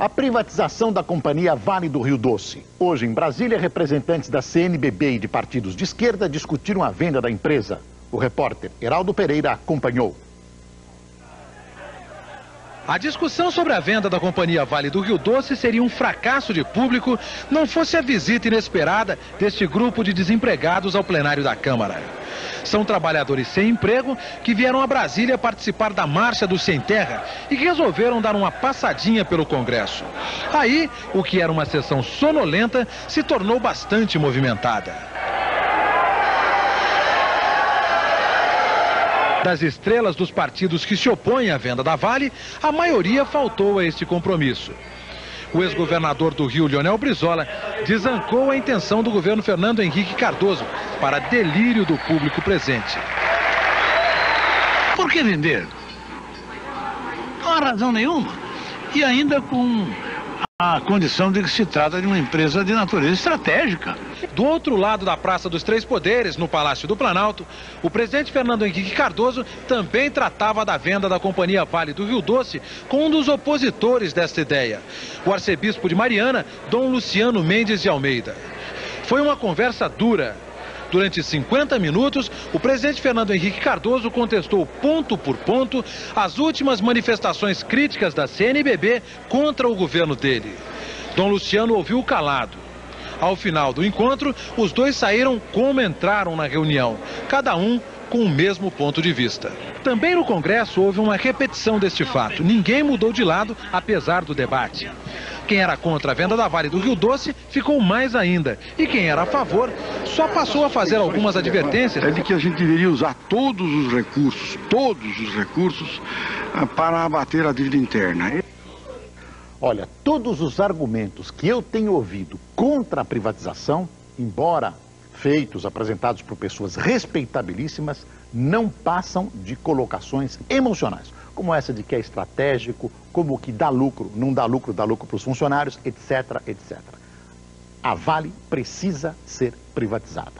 A privatização da companhia Vale do Rio Doce. Hoje, em Brasília, representantes da CNBB e de partidos de esquerda discutiram a venda da empresa. O repórter Heraldo Pereira acompanhou. A discussão sobre a venda da companhia Vale do Rio Doce seria um fracasso de público não fosse a visita inesperada deste grupo de desempregados ao plenário da Câmara. São trabalhadores sem emprego que vieram a Brasília participar da Marcha do Sem Terra e que resolveram dar uma passadinha pelo Congresso. Aí, o que era uma sessão sonolenta se tornou bastante movimentada. Das estrelas dos partidos que se opõem à venda da Vale, a maioria faltou a este compromisso. O ex-governador do Rio, Leonel Brizola, desancou a intenção do governo Fernando Henrique Cardoso, para delírio do público presente. Por que vender? Não há razão nenhuma. E ainda com a condição de que se trata de uma empresa de natureza estratégica. Do outro lado da Praça dos Três Poderes, no Palácio do Planalto, o presidente Fernando Henrique Cardoso também tratava da venda da companhia Vale do Rio Doce com um dos opositores desta ideia, o arcebispo de Mariana, Dom Luciano Mendes de Almeida. Foi uma conversa dura. Durante 50 minutos, o presidente Fernando Henrique Cardoso contestou ponto por ponto as últimas manifestações críticas da CNBB contra o governo dele. Dom Luciano ouviu calado. Ao final do encontro, os dois saíram como entraram na reunião, cada um com o mesmo ponto de vista. Também no Congresso houve uma repetição deste fato. Ninguém mudou de lado, apesar do debate. Quem era contra a venda da Vale do Rio Doce ficou mais ainda. E quem era a favor só passou a fazer algumas advertências. É de que a gente deveria usar todos os recursos para abater a dívida interna. Olha, todos os argumentos que eu tenho ouvido contra a privatização, embora feitos, apresentados por pessoas respeitabilíssimas, não passam de colocações emocionais, como essa de que é estratégico, como que dá lucro, não dá lucro para os funcionários, etc, etc. A Vale precisa ser privatizada.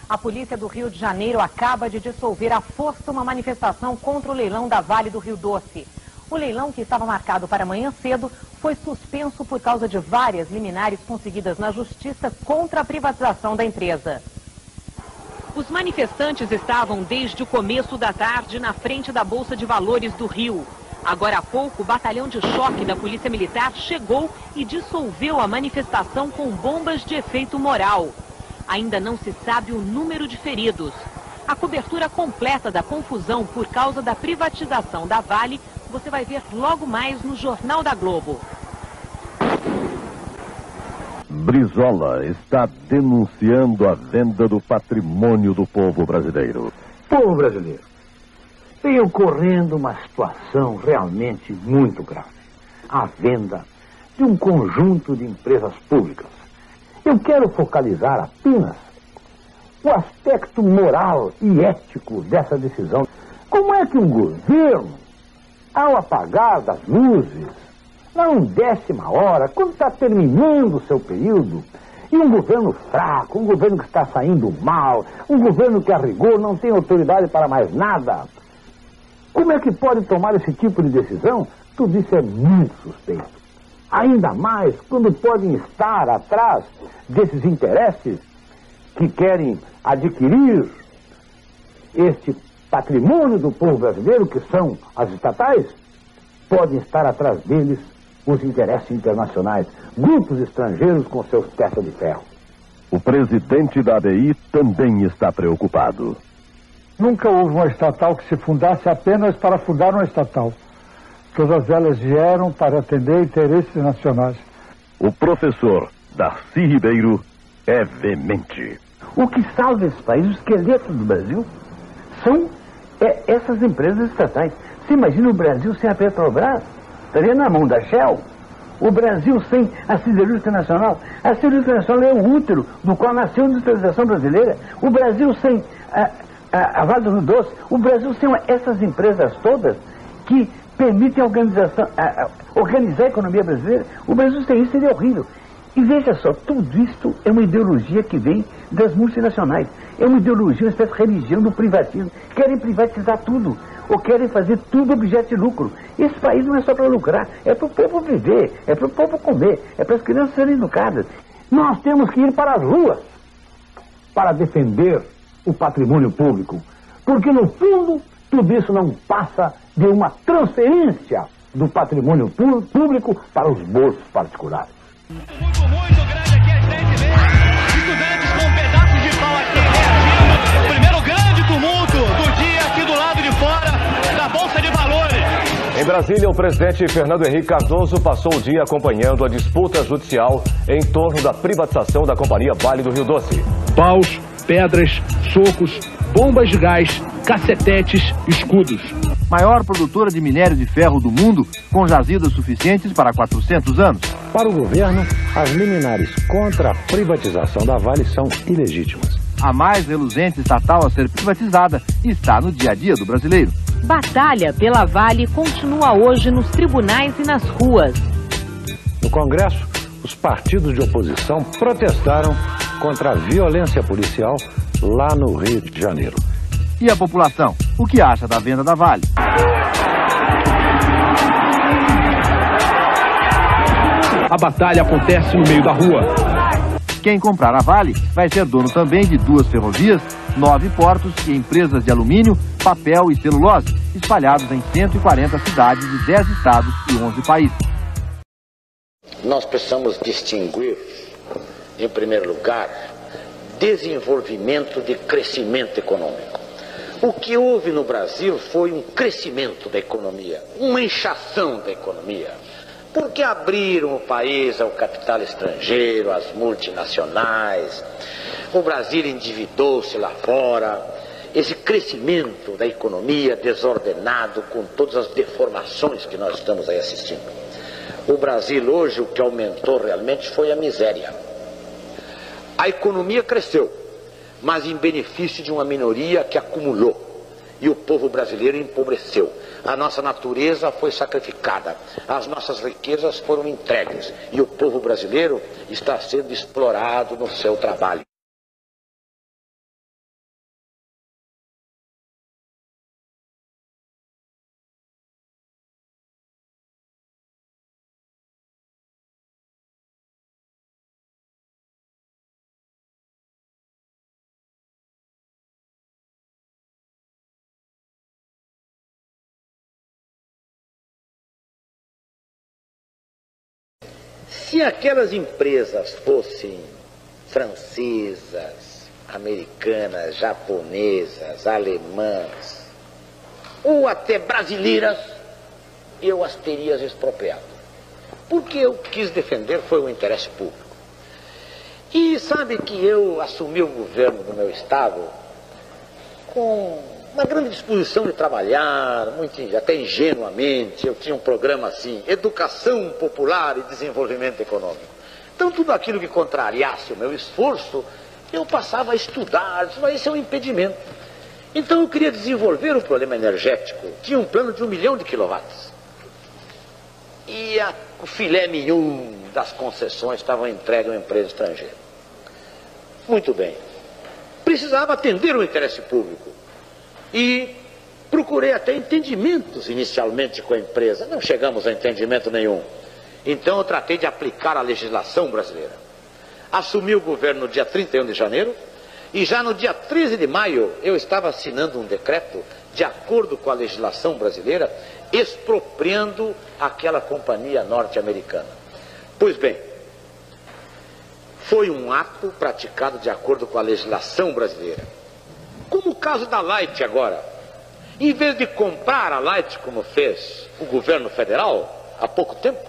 A polícia do Rio de Janeiro acaba de dissolver à força uma manifestação contra o leilão da Vale do Rio Doce. O leilão, que estava marcado para amanhã cedo, foi suspenso por causa de várias liminares conseguidas na justiça contra a privatização da empresa. Os manifestantes estavam desde o começo da tarde na frente da Bolsa de Valores do Rio. Agora há pouco, o batalhão de choque da Polícia Militar chegou e dissolveu a manifestação com bombas de efeito moral. Ainda não se sabe o número de feridos. A cobertura completa da confusão por causa da privatização da Vale você vai ver logo mais no Jornal da Globo. Brizola está denunciando a venda do patrimônio do povo brasileiro. Povo brasileiro, vem ocorrendo uma situação realmente muito grave. A venda de um conjunto de empresas públicas. Eu quero focalizar apenas o aspecto moral e ético dessa decisão. Como é que um governo, ao apagar das luzes, na 1ª hora, quando está terminando o seu período, e um governo fraco, um governo que está saindo mal, um governo que a rigor não tem autoridade para mais nada, como é que pode tomar esse tipo de decisão? Tudo isso é muito suspeito. Ainda mais quando podem estar atrás desses interesses que querem adquirir este patrimônio do povo brasileiro, que são as estatais, podem estar atrás deles os interesses internacionais, grupos estrangeiros com seus testas de ferro. O presidente da ABI também está preocupado. Nunca houve uma estatal que se fundasse apenas para fundar uma estatal. Todas elas vieram para atender interesses nacionais. O professor Darcy Ribeiro é veemente. O que salva esse país, o esqueleto do Brasil, são essas empresas estatais. Você imagina o Brasil sem a Petrobras? Estaria na mão da Shell. O Brasil sem a Siderúrgica Nacional. A Siderúrgica Nacional é o útero do qual nasceu a industrialização brasileira. O Brasil sem a Vale do Rio Doce. O Brasil sem essas empresas todas que permitem organizar a economia brasileira. O Brasil sem isso seria horrível. E veja só, tudo isto é uma ideologia que vem das multinacionais. É uma ideologia, uma espécie de religião do privatismo. Querem privatizar tudo, ou querem fazer tudo objeto de lucro. Esse país não é só para lucrar, é para o povo viver, é para o povo comer, é para as crianças serem educadas. Nós temos que ir para as ruas para defender o patrimônio público, porque no fundo tudo isso não passa de uma transferência do patrimônio público para os bolsos particulares. Muito grande aqui a gente vê estudantes com pedaços de pau aqui reagindo. O primeiro grande tumulto do dia aqui do lado de fora da Bolsa de Valores. Em Brasília, o presidente Fernando Henrique Cardoso passou o dia acompanhando a disputa judicial em torno da privatização da Companhia Vale do Rio Doce. Paus, pedras, socos, bombas de gás, cacetetes, escudos. Maior produtora de minério de ferro do mundo, com jazidas suficientes para 400 anos. Para o governo, as liminares contra a privatização da Vale são ilegítimas. A mais reluzente estatal a ser privatizada está no dia a dia do brasileiro. Batalha pela Vale continua hoje nos tribunais e nas ruas. No Congresso, os partidos de oposição protestaram contra a violência policial lá no Rio de Janeiro. E a população, o que acha da venda da Vale? A batalha acontece no meio da rua. Quem comprar a Vale vai ser dono também de 2 ferrovias, 9 portos e empresas de alumínio, papel e celulose, espalhados em 140 cidades de 10 estados e 11 países. Nós precisamos distinguir, em primeiro lugar, desenvolvimento de crescimento econômico. O que houve no Brasil foi um crescimento da economia, uma inchação da economia, porque abriram o país ao capital estrangeiro, às multinacionais, o Brasil endividou-se lá fora. Esse crescimento da economia desordenado, com todas as deformações que nós estamos aí assistindo. O Brasil hoje, o que aumentou realmente foi a miséria. A economia cresceu, mas em benefício de uma minoria que acumulou. E o povo brasileiro empobreceu. A nossa natureza foi sacrificada. As nossas riquezas foram entregues. E o povo brasileiro está sendo explorado no seu trabalho. Se aquelas empresas fossem francesas, americanas, japonesas, alemãs, ou até brasileiras, eu as teria expropriado. Porque eu quis defender foi o interesse público. E sabe que eu assumi o governo do meu estado com uma grande disposição de trabalhar, até ingenuamente. Eu tinha um programa assim, Educação Popular e Desenvolvimento Econômico. Então tudo aquilo que contrariasse o meu esforço, eu passava a estudar, isso é um impedimento. Então eu queria desenvolver o problema energético. Tinha um plano de 1 milhão de quilowatts. E o filé mignon das concessões estavam entregues a uma empresa estrangeira. Muito bem. Precisava atender o interesse público. E procurei até entendimentos inicialmente com a empresa. Não chegamos a entendimento nenhum. Então eu tratei de aplicar a legislação brasileira. Assumi o governo no dia 31 de janeiro e já no dia 13 de maio eu estava assinando um decreto de acordo com a legislação brasileira, expropriando aquela companhia norte-americana. Pois bem, foi um ato praticado de acordo com a legislação brasileira. Como o caso da Light agora. Em vez de comprar a Light, como fez o governo federal há pouco tempo,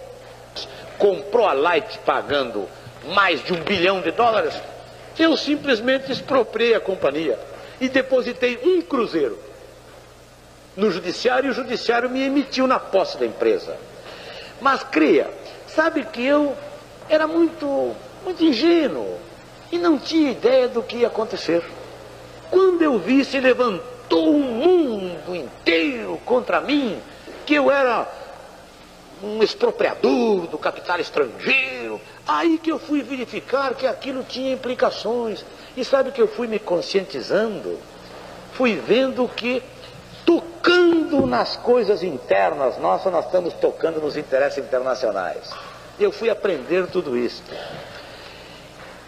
comprou a Light pagando mais de $1 bilhão, eu simplesmente expropriei a companhia e depositei 1 cruzeiro no judiciário, e o judiciário me emitiu na posse da empresa. Mas creia, sabe que eu era muito ingênuo e não tinha ideia do que ia acontecer. Quando eu vi, se levantou o mundo inteiro contra mim, que eu era um expropriador do capital estrangeiro, Aí que eu fui verificar que aquilo tinha implicações. E sabe que eu fui me conscientizando? Fui vendo que, tocando nas coisas internas nossas, nós estamos tocando nos interesses internacionais. Eu fui aprender tudo isso.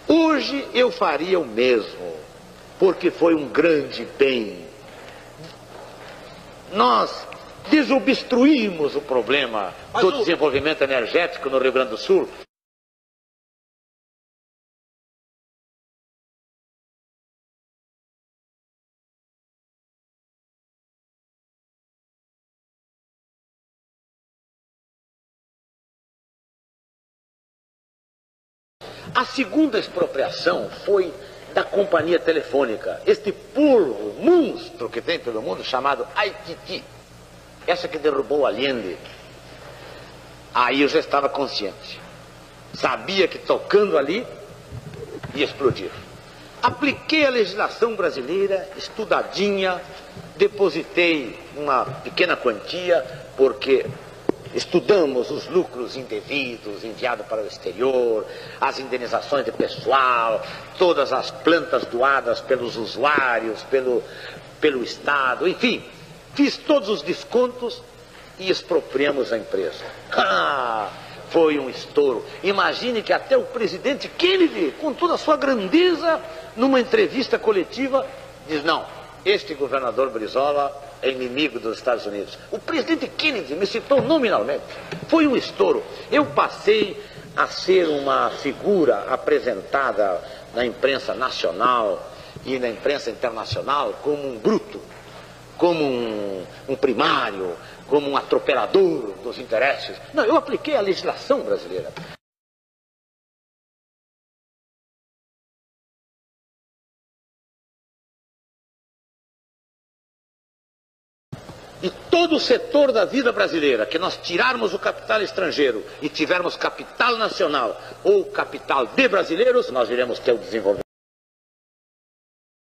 Hoje eu faria o mesmo, porque foi um grande bem. Nós desobstruímos o problema do desenvolvimento energético no Rio Grande do Sul. A segunda expropriação foi da companhia telefônica, este polvo monstro que tem pelo mundo chamado ITT, essa que derrubou Allende. Aí eu já estava consciente, sabia que tocando ali ia explodir. Apliquei a legislação brasileira, estudadinha, depositei uma pequena quantia, porque estudamos os lucros indevidos enviados para o exterior, as indenizações de pessoal, todas as plantas doadas pelos usuários, pelo Estado, enfim, fiz todos os descontos e expropriamos a empresa. Foi um estouro. Imagine que até o presidente Kennedy, com toda a sua grandeza, numa entrevista coletiva, diz: não, este governador Brizola é inimigo dos Estados Unidos. O presidente Kennedy me citou nominalmente. Foi um estouro. Eu passei a ser uma figura apresentada na imprensa nacional e na imprensa internacional como um bruto, como um primário, como um atropelador dos interesses. Não, eu apliquei a legislação brasileira. E todo o setor da vida brasileira, que nós tirarmos o capital estrangeiro e tivermos capital nacional ou capital de brasileiros, nós iremos ter o desenvolvimento.